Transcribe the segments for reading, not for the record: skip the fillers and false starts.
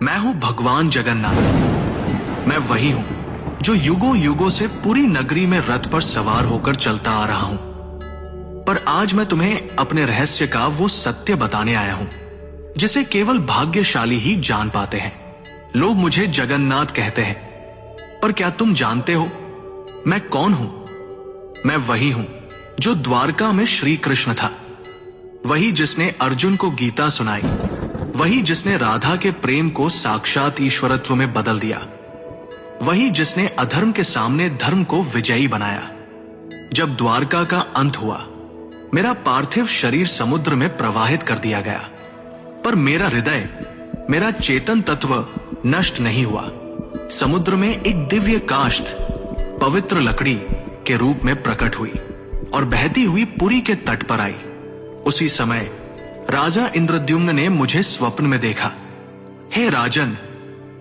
मैं हूं भगवान जगन्नाथ। मैं वही हूं जो युगों युगों से पूरी नगरी में रथ पर सवार होकर चलता आ रहा हूं। पर आज मैं तुम्हें अपने रहस्य का वो सत्य बताने आया हूं जिसे केवल भाग्यशाली ही जान पाते हैं। लोग मुझे जगन्नाथ कहते हैं, पर क्या तुम जानते हो मैं कौन हूं? मैं वही हूं जो द्वारका में श्री कृष्ण था, वही जिसने अर्जुन को गीता सुनाई, वही जिसने राधा के प्रेम को साक्षात ईश्वरत्व में बदल दिया, वही जिसने अधर्म के सामने धर्म को विजयी बनाया। जब द्वारका का अंत हुआ, मेरा पार्थिव शरीर समुद्र में प्रवाहित कर दिया गया, पर मेरा हृदय, मेरा चेतन तत्व नष्ट नहीं हुआ। समुद्र में एक दिव्य काष्ठ पवित्र लकड़ी के रूप में प्रकट हुई और बहती हुई पुरी के तट पर आई। उसी समय राजा इंद्रद्युम्न ने मुझे स्वप्न में देखा। हे राजन,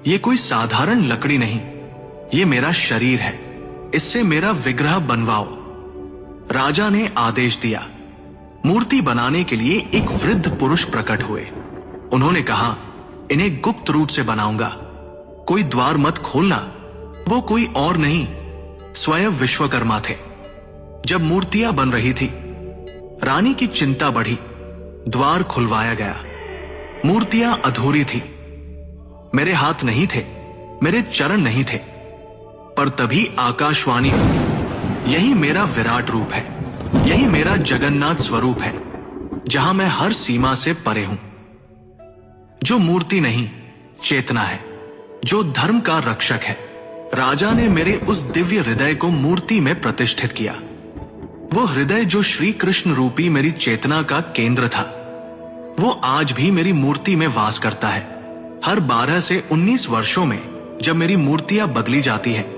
ये कोई साधारण लकड़ी नहीं, ये मेरा शरीर है, इससे मेरा विग्रह बनवाओ। राजा ने आदेश दिया। मूर्ति बनाने के लिए एक वृद्ध पुरुष प्रकट हुए। उन्होंने कहा, इन्हें गुप्त रूप से बनाऊंगा, कोई द्वार मत खोलना। वो कोई और नहीं, स्वयं विश्वकर्मा थे। जब मूर्तियां बन रही थी, रानी की चिंता बढ़ी। द्वार खुलवाया गया। मूर्तियां अधूरी थी। मेरे हाथ नहीं थे, मेरे चरण नहीं थे, पर तभी आकाशवाणी हुई, यही मेरा विराट रूप है, यही मेरा जगन्नाथ स्वरूप है, जहां मैं हर सीमा से परे हूं। जो मूर्ति नहीं, चेतना है, जो धर्म का रक्षक है। राजा ने मेरे उस दिव्य हृदय को मूर्ति में प्रतिष्ठित किया। वो हृदय जो श्री कृष्ण रूपी मेरी चेतना का केंद्र था, वो आज भी मेरी मूर्ति में वास करता है। हर 12 से 19 वर्षों में जब मेरी मूर्तियां बदली जाती हैं,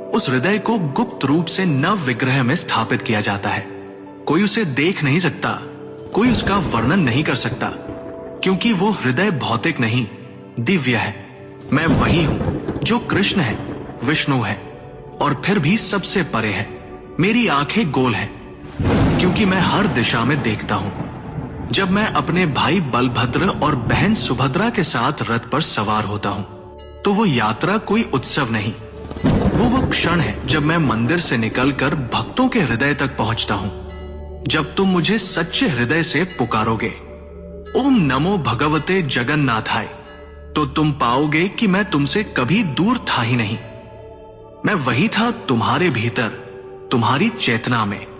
उस हृदय को गुप्त रूप से नव विग्रह में स्थापित किया जाता है। कोई उसे देख नहीं सकता, कोई उसका वर्णन नहीं कर सकता, क्योंकि वो हृदय भौतिक नहीं, दिव्य है। मैं वही हूं जो कृष्ण है, विष्णु है और फिर भी सबसे परे है। मेरी आंखें गोल हैं क्योंकि मैं हर दिशा में देखता हूं। जब मैं अपने भाई बलभद्र और बहन सुभद्रा के साथ रथ पर सवार होता हूं, तो वो यात्रा कोई उत्सव नहीं, वो क्षण है जब मैं मंदिर से निकलकर भक्तों के हृदय तक पहुंचता हूं। जब तुम मुझे सच्चे हृदय से पुकारोगे, ओम नमो भगवते जगन्नाथाय, तो तुम पाओगे कि मैं तुमसे कभी दूर था ही नहीं। मैं वही था तुम्हारे भीतर, तुम्हारी चेतना में।